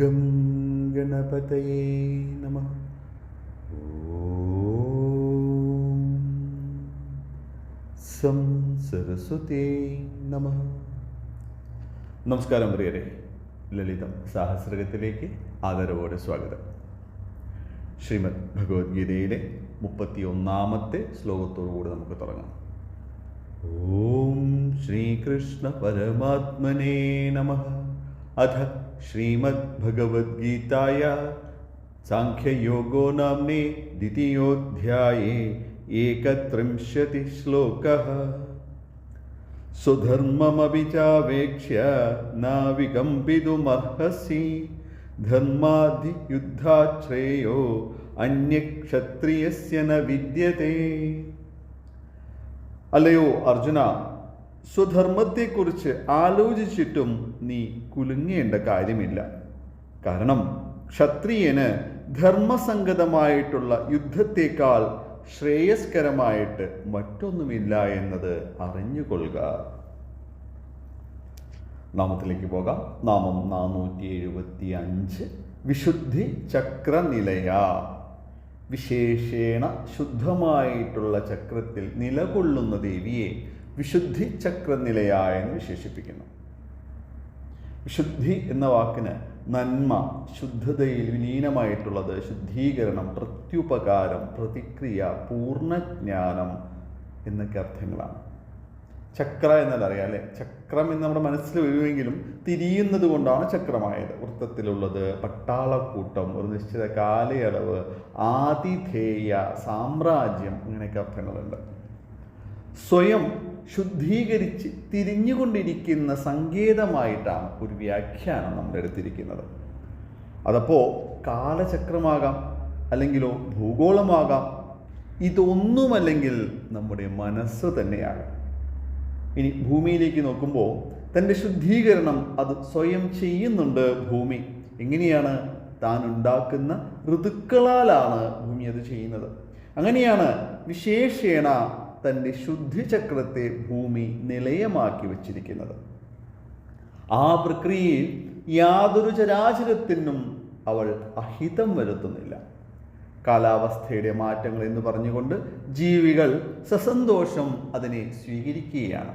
Gum ഗണപതയേ നമഃ. ഓം some സരസ്വതേ നമഃ. നമസ്കാരം പ്രിയരെ, ലളിതം സഹസ്രകത്തിലേക്ക് ആദരവോടെ സ്വാഗതം. ശ്രീമദ് ഭഗവത്ഗീതയിലെ 31-ാമത്തെ ശ്ലോകത്തോടുകൂടി നമുക്ക് തുടങ്ങാം. ഓം ശ്രീകൃഷ്ണ പരമാത്മനേ നമഃ. അഥ ശ്രീമദ് ഭഗവത്ഗീതായ സാഖ്യയോഗോ നാമ്നേ ദ്വിതീയോധ്യായേ 31 ശ്ലോകഃ. സ്വധർമ്മമപി ചാവേക്ഷ്യ ന വികമ്പിതുമർഹസി ധർമാധിയുദ്ധാത് ശ്രേയോ അന്യക്ഷത്രിയസ്യ ന വിദ്യതേ. അല്ലയോ അർജുന, സ്വധർമ്മത്തെക്കുറിച്ച് ആലോചിച്ചിട്ടും നീ കുലുങ്ങേണ്ട കാര്യമില്ല. കാരണം ക്ഷത്രിയന് ധർമ്മസംഗതമായിട്ടുള്ള യുദ്ധത്തേക്കാൾ ശ്രേയസ്കരമായിട്ട് മറ്റൊന്നുമില്ല എന്നത് അറിഞ്ഞുകൊള്ളുക. നാമത്തിലേക്ക് പോകാം. നാമം 475. വിശുദ്ധി ചക്രനിലയ. വിശേഷേണ ശുദ്ധമായിട്ടുള്ള ചക്രത്തിൽ നിലകൊള്ളുന്ന ദേവിയെ വിശുദ്ധി ചക്രനിലയ എന്ന് വിശേഷിപ്പിക്കുന്നു. വിശുദ്ധി എന്ന വാക്കിന് നന്മ, ശുദ്ധതയിൽ വിലീനമായിട്ടുള്ളത്, ശുദ്ധീകരണം, പ്രത്യുപകാരം, പ്രതിക്രിയ, പൂർണ്ണജ്ഞാനം എന്നൊക്കെ അർത്ഥങ്ങളാണ്. ചക്ര എന്നാൽ അറിയാം അല്ലേ? ചക്രം എന്ന് നമ്മുടെ മനസ്സിൽ വരുമെങ്കിലും തിരിയുന്നത് കൊണ്ടാണ് ചക്രമായത്. വൃത്തത്തിലുള്ളത്, പട്ടാളക്കൂട്ടം, ഒരു നിശ്ചിത കാലയളവ്, ആതിഥേയ, സാമ്രാജ്യം, അങ്ങനെയൊക്കെ അർത്ഥങ്ങളുണ്ട്. സ്വയം ശുദ്ധീകരിച്ച് തിരിഞ്ഞുകൊണ്ടിരിക്കുന്ന സങ്കേതമായിട്ടാണ് ഒരു വ്യാഖ്യാനം നമ്മൾ എടുത്തിരിക്കുന്നത്. അതപ്പോൾ കാലചക്രമാകാം, അല്ലെങ്കിലോ ഭൂഗോളമാകാം, ഇതൊന്നുമല്ലെങ്കിൽ നമ്മുടെ മനസ്സ് തന്നെയാകാം. ഇനി ഭൂമിയിലേക്ക് നോക്കുമ്പോൾ തൻ്റെ ശുദ്ധീകരണം അത് സ്വയം ചെയ്യുന്നുണ്ട് ഭൂമി. എങ്ങനെയാണ്? താൻ ഉണ്ടാക്കുന്ന ഋതുക്കളാലാണ് ഭൂമി അത് ചെയ്യുന്നത്. അങ്ങനെയാണ് വിശേഷേണ തൻ്റെ ശുദ്ധിചക്രത്തെ ഭൂമി നിലയമാക്കി വച്ചിരിക്കുന്നത്. ആ പ്രക്രിയയിൽ യാതൊരു ചരാചരത്തിനും അവൾ അഹിതം വരുത്തുന്നില്ല. കാലാവസ്ഥയുടെ മാറ്റങ്ങൾ എന്ന് പറഞ്ഞുകൊണ്ട് ജീവികൾ സസന്തോഷം അതിനെ സ്വീകരിക്കുകയാണ്.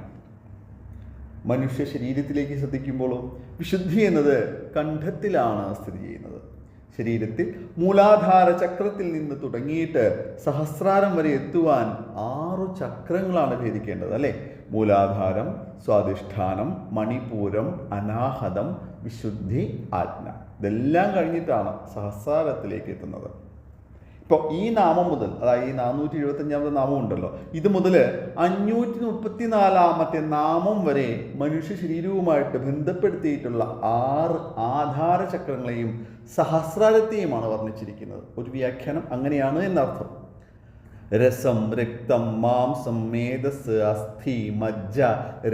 മനുഷ്യ ശരീരത്തിലേക്ക് ശ്രദ്ധിക്കുമ്പോഴും വിശുദ്ധി എന്നത് കണ്ഠത്തിലാണ് സ്ഥിതി ചെയ്യുന്നത്. ശരീരത്തിൽ മൂലാധാര ചക്രത്തിൽ നിന്ന് തുടങ്ങിയിട്ട് സഹസ്രാരം വരെ എത്തുവാൻ 6 ചക്രങ്ങളാണ് ഭേദിക്കേണ്ടത് അല്ലേ? മൂലാധാരം, സ്വാധിഷ്ഠാനം, മണിപൂരം, അനാഹതം, വിശുദ്ധി, ആജ്ഞ. ഇതെല്ലാം കഴിഞ്ഞിട്ടാണ് സഹസ്രാരത്തിലേക്ക് എത്തുന്നത്. ഇപ്പോൾ ഈ നാമം മുതൽ, അതായത് ഈ 475-ാമത്തെ നാമം ഉണ്ടല്ലോ, ഇത് മുതൽ 534-ാമത്തെ നാമം വരെ മനുഷ്യ ശരീരവുമായിട്ട് ബന്ധപ്പെടുത്തിയിട്ടുള്ള 6 ആധാര ചക്രങ്ങളെയും സഹസ്രാരത്തെയുമാണ് വർണ്ണിച്ചിരിക്കുന്നത്. ഒരു വ്യാഖ്യാനം അങ്ങനെയാണ് എന്നർത്ഥം. രസം, രക്തം, മാംസം, മേധസ്, അസ്ഥി, മജ്ജ,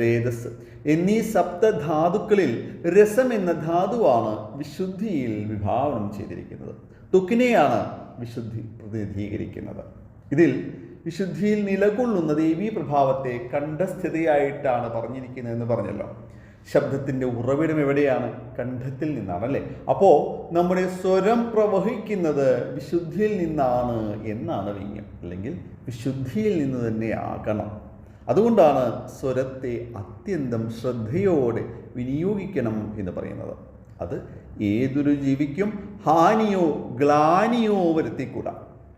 രേതസ് എന്നീ സപ്തധാതുക്കളിൽ രസം എന്ന ധാതുവാണ് വിശുദ്ധിയിൽ വിഭാവനം ചെയ്തിരിക്കുന്നത്. ത്വക്കിനെയാണ് വിശുദ്ധി പ്രതിനിധീകരിക്കുന്നത്. ഇതിൽ വിശുദ്ധിയിൽ നിലകൊള്ളുന്ന ദേവീ പ്രഭാവത്തെ കണ്ഠസ്ഥിതിയായിട്ടാണ് പറഞ്ഞിരിക്കുന്നതെന്ന് പറഞ്ഞല്ലോ. ശബ്ദത്തിൻ്റെ ഉറവിടം എവിടെയാണ്? കണ്ഠത്തിൽ നിന്നാണ് അല്ലേ? അപ്പോൾ നമ്മുടെ സ്വരം പ്രവഹിക്കുന്നത് വിശുദ്ധിയിൽ നിന്നാണ് എന്നാണ് വിജ്ഞം. അല്ലെങ്കിൽ വിശുദ്ധിയിൽ നിന്ന് തന്നെ ആകണം. അതുകൊണ്ടാണ് സ്വരത്തെ അത്യന്തം ശ്രദ്ധയോടെ വിനിയോഗിക്കണം എന്ന് പറയുന്നത്. അത് ഏതൊരു ജീവിക്കും ഹാനിയോ ഗ്ലാനിയോ വരുത്തിക്കൂടാ.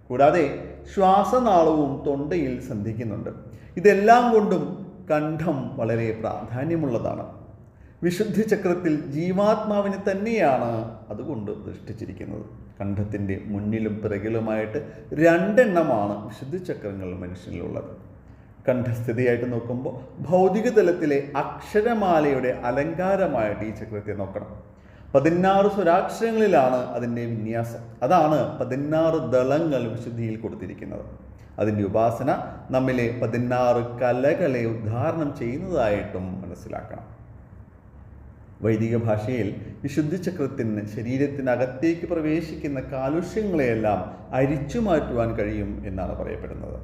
കൂടാതെ ശ്വാസനാളവും തൊണ്ടയിൽ സന്ധിക്കുന്നുണ്ട്. ഇതെല്ലാം കൊണ്ടും കണ്ഠം വളരെ പ്രാധാന്യമുള്ളതാണ്. വിശുദ്ധി ചക്രത്തിൽ ജീവാത്മാവിനെ തന്നെയാണ് അതുകൊണ്ട് പ്രതിഷ്ഠിച്ചിരിക്കുന്നത്. കണ്ഠത്തിൻ്റെ മുന്നിലും പിറകിലുമായിട്ട് 2 എണ്ണമാണ് വിശുദ്ധി ചക്രങ്ങൾ മനുഷ്യനിലുള്ളത്. കണ്ഠസ്ഥിതിയായിട്ട് നോക്കുമ്പോൾ ഭൗതിക തലത്തിലെ അക്ഷരമാലയുടെ അലങ്കാരമായിട്ട് ഈ ചക്രത്തെ നോക്കണം. 16 സ്വരാക്ഷരങ്ങളിലാണ് അതിൻ്റെ വിന്യാസം. അതാണ് 16 ദളങ്ങൾ വിശുദ്ധിയിൽ കൊടുത്തിരിക്കുന്നത്. അതിൻ്റെ ഉപാസന നമ്മിലെ 16 കലകളെ ഉദ്ധാരണം ചെയ്യുന്നതായിട്ടും മനസ്സിലാക്കണം. വൈദിക ഭാഷയിൽ വിശുദ്ധി ചക്രത്തിന് ശരീരത്തിനകത്തേക്ക് പ്രവേശിക്കുന്ന കാലുഷ്യങ്ങളെയെല്ലാം അരിച്ചു മാറ്റുവാൻ കഴിയും എന്നാണ് പറയപ്പെടുന്നത്.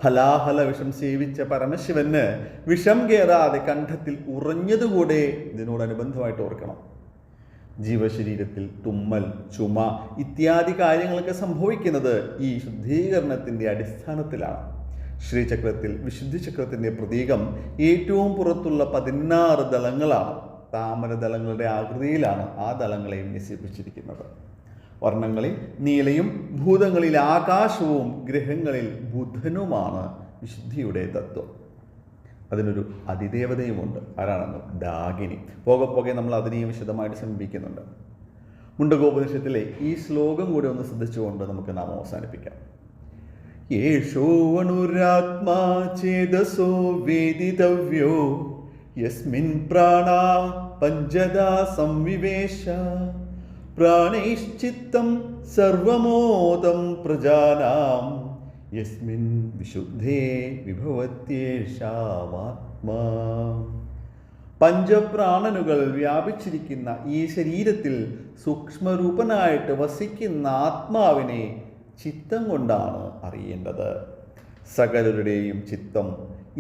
ഹലാഹല വിഷം സേവിച്ച പരമശിവന് വിഷം കയറാതെ കണ്ഠത്തിൽ ഉറഞ്ഞതുകൂടെ ഇതിനോടനുബന്ധമായിട്ട് ഓർക്കണം. ജീവശരീരത്തിൽ തുമ്മൽ, ചുമ ഇത്യാദി കാര്യങ്ങളൊക്കെ സംഭവിക്കുന്നത് ഈ ശുദ്ധീകരണത്തിൻ്റെ അടിസ്ഥാനത്തിലാണ്. ശ്രീചക്രത്തിൽ വിശുദ്ധി ചക്രത്തിൻ്റെ പ്രതീകം ഏറ്റവും പുറത്തുള്ള 16 ദളങ്ങളാണ്. താമരദളങ്ങളുടെ ആകൃതിയിലാണ് ആ ദളങ്ങളെയും നിശ്ചയിപ്പിച്ചിരിക്കുന്നത്. വർണ്ണങ്ങളിൽ നീലയും, ഭൂതങ്ങളിൽ ആകാശവും, ഗ്രഹങ്ങളിൽ ബുധനുമാണ് വിശുദ്ധിയുടെ തത്വം. അതിനൊരു അതിദേവതയുമുണ്ട്. ആരാണെന്ന്? ഡാകിനി. പോകെ നമ്മൾ അതിനെയും വിശദമായിട്ട് സമീപിക്കുന്നുണ്ട്. മുണ്ടകോപനിഷത്തിലെ ഈ ശ്ലോകം കൂടി ഒന്ന് ശ്രദ്ധിച്ചുകൊണ്ട് നമുക്ക് നാം അവസാനിപ്പിക്കാം. യേഷോ അണുരാത്മാ ചേതസോ വേദിതവ്യോ യസ്മിൻ പ്രാണാ പഞ്ചദാ സംവിവേശ പ്രാണൈശ്ചിത്തം സർവമോദം പ്രജാനാം യസ്മിൻ വിശുദ്ധേ വിഭവത്യേഷാമാത്മാ. പഞ്ചപ്രാണനുകൾ വ്യാപിച്ചിരിക്കുന്ന ഈ ശരീരത്തിൽ സൂക്ഷ്മരൂപനായിട്ട് വസിക്കുന്ന ആത്മാവിനെ ചിത്തം കൊണ്ടാണ് അറിയേണ്ടത്. സകലരുടെയും ചിത്തം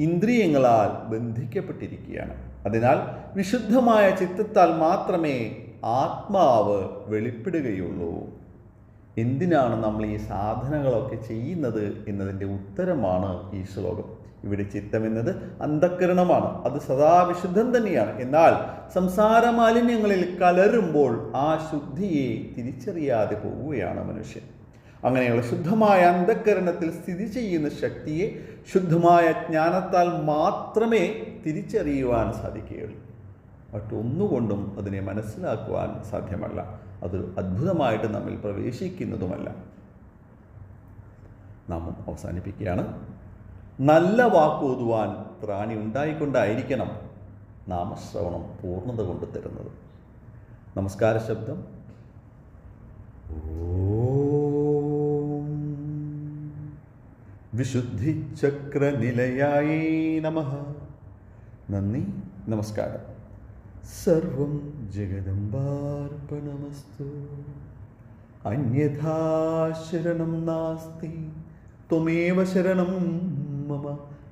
ഇന്ദ്രിയങ്ങളാൽ ബന്ധിക്കപ്പെട്ടിരിക്കുകയാണ്. അതിനാൽ വിശുദ്ധമായ ചിത്തത്താൽ മാത്രമേ ആത്മാവ് വെളിപ്പെടുകയുള്ളൂ. എന്തിനാണ് നമ്മൾ ഈ സാധനങ്ങളൊക്കെ ചെയ്യുന്നത് എന്നതിൻ്റെ ഉത്തരമാണ് ഈ ശ്ലോകം. ഇവിടെ ചിത്തം എന്നത് അന്ധഃകരണമാണ്. അത് സദാ വിശുദ്ധം തന്നെയാണ്. എന്നാൽ സംസാര മാലിന്യങ്ങളിൽ കലരുമ്പോൾ ആ ശുദ്ധിയെ തിരിച്ചറിയാതെ പോവുകയാണ് മനുഷ്യൻ. അങ്ങനെയുള്ള ശുദ്ധമായ അന്ധഃകരണത്തിൽ സ്ഥിതി ചെയ്യുന്ന ശക്തിയെ ശുദ്ധമായ ജ്ഞാനത്താൽ മാത്രമേ തിരിച്ചറിയുവാൻ സാധിക്കുകയുള്ളൂ. മറ്റൊന്നുകൊണ്ടും അതിനെ മനസ്സിലാക്കുവാൻ സാധ്യമല്ല. അതൊരു അത്ഭുതമായിട്ട് നമ്മിൽ പ്രവേശിക്കുന്നതുമല്ല. നാം അവസാനിപ്പിക്കുകയാണ്. നല്ല വാക്കോതുവാൻ ത്രാണി ഉണ്ടായിക്കൊണ്ടായിരിക്കണം നാമശ്രവണം പൂർണ്ണത കൊണ്ട് തരുന്നത്. നമസ്കാര ശബ്ദം. വിശുദ്ധി ചക്രനിലയായേ നമഃ. നന്ദി, നമസ്കാരം. സർവം ജഗദംബാർപ്പണമസ്തു. അന്യഥാ ശരണം നാസ്തി ത്വമേവ ശരണം മമ.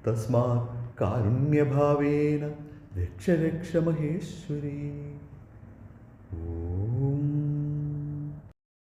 തസ്മാത് കാരുണ്യഭാവേന രക്ഷ രക്ഷ മഹേശ്വരി. ഓ